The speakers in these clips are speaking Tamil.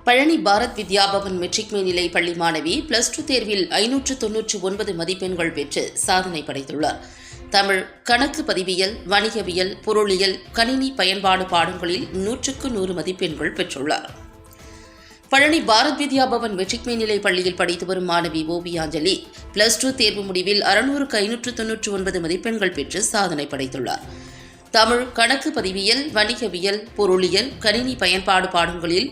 பழனி பாரத் வித்யா பவன் மெட்ரிக் மேல்நிலை பள்ளி மாணவி +2 தேர்வில் 599 மதிப்பெண்கள் பெற்று சாதனை படைத்துள்ளார். தமிழ், கணக்கு பதிவியல், வணிகவியல், பொருளியல், கணினி பயன்பாடு பாடங்களில் 100க்கு 100 மதிப்பெண்கள் பெற்றுள்ளார். பழனி பாரத் வித்யா பவன் மெட்ரிக் மேல்நிலை பள்ளியில் படித்து வரும் மாணவி ஓவியாஞ்சலி +2 தேர்வு முடிவில் 600க்கு 599 மதிப்பெண்கள் பெற்று சாதனை படைத்துள்ளார். தமிழ், கணக்கு பதிவியல், வணிகவியல், பொருளியல், கணினி பயன்பாடு பாடங்களில்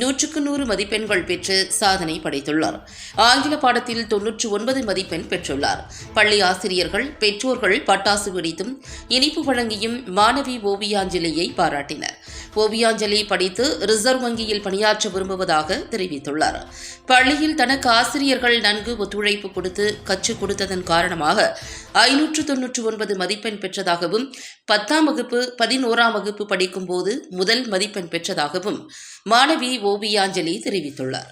100க்கு 100 மதிப்பெண்கள் பெற்று சாதனை படைத்துள்ளார். ஆங்கில பாடத்தில் 99 மதிப்பெண் பெற்றுள்ளார். பள்ளி ஆசிரியர்கள், பெற்றோர்கள் பட்டாசு வெடித்தும் இனிப்பு வழங்கியும் மாணவி ஓவியாஞ்சலியை பாராட்டினர். ஓவியாஞ்சலி படித்து ரிசர்வ் வங்கியில் பணியாற்ற விரும்புவதாக தெரிவித்துள்ளார். பள்ளியில் தனக்கு ஆசிரியர்கள் நன்கு ஒத்துழைப்பு கொடுத்து கற்றுக் கொடுத்ததன் காரணமாக 599 மதிப்பெண் பெற்றதாகவும் 10ஆம் வகுப்பு 11ஆம் வகுப்பு படிக்கும் போது முதல் மதிப்பெண் பெற்றதாகவும் மாணவி ஓவியாஞ்சலி தெரிவித்துள்ளார்.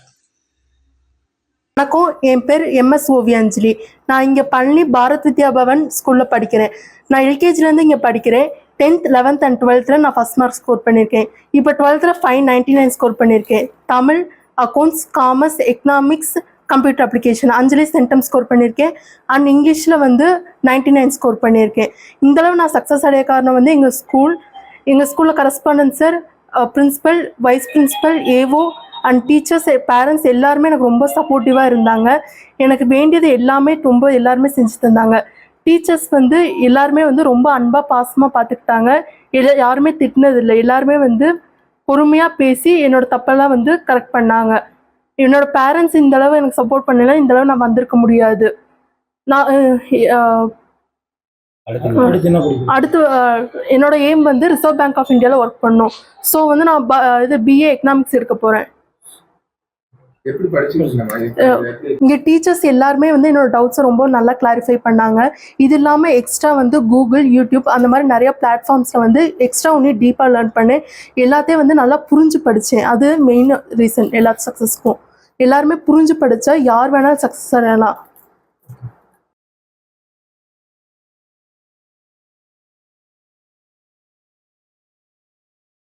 வணக்கம், என் பேர் MS ஓவியாஞ்சலி. நான் இங்கே பழனி பாரத் வித்யா பவன் ஸ்கூலில் படிக்கிறேன். நான் எல்கேஜிலேருந்து இங்கே படிக்கிறேன். 10th, 11th and 12th நான் ஃபஸ்ட் மார்க் ஸ்கோர் பண்ணியிருக்கேன். இப்போ 12th 599 ஸ்கோர் பண்ணியிருக்கேன். Tamil, accounts, commerce, economics, computer application 5 centum score பண்ணியிருக்கேன். அண்ட் இங்கிலீஷில் 99 ஸ்கோர் பண்ணியிருக்கேன். இந்தளவு நான் சக்ஸஸ் அடைய காரணம் எங்கள் ஸ்கூலில் correspondent, principal, vice principal, AO and teachers, parents எல்லாருமே எனக்கு ரொம்ப சப்போர்ட்டிவாக இருந்தாங்க. எனக்கு வேண்டியது எல்லாமே எல்லாருமே செஞ்சு தந்தாங்க. டீச்சர்ஸ் எல்லாருமே ரொம்ப அன்பாக பாசமாக பார்த்துக்கிட்டாங்க. யாருமே திட்டினதில்லை. எல்லாருமே பொறுமையாக பேசி என்னோட தப்பெல்லாம் கரெக்ட் பண்ணாங்க. என்னோட பேரண்ட்ஸ் இந்தளவு எனக்கு சப்போர்ட் பண்ணல, இந்தளவு நான் வந்திருக்க முடியாது. நான் அடுத்து என்னோட எய்ம் ரிசர்வ் பேங்க் ஆஃப் இந்தியாவில் ஒர்க் பண்ணணும். ஸோ நான் BA எக்கனாமிக்ஸ் எடுக்க போகிறேன். இங்கே டீச்சர்ஸ் எல்லாருமே என்னோட டவுட்ஸை ரொம்ப நல்லா கிளாரிஃபை பண்ணாங்க. இது இல்லாமல் எக்ஸ்ட்ரா கூகுள், யூடியூப் அந்த மாதிரி நிறைய பிளாட்ஃபார்ம்ஸில் எக்ஸ்ட்ரா இன்னும் டீப்பாக லேர்ன் பண்ணேன். எல்லாத்தையும் நல்லா புரிஞ்சு படித்தேன். அது மெயின் ரீசன் எல்லா சக்ஸஸ்க்கும். எல்லாருமே புரிஞ்சு படித்தா யார் வேணாலும் சக்ஸஸ் அடையலாம்.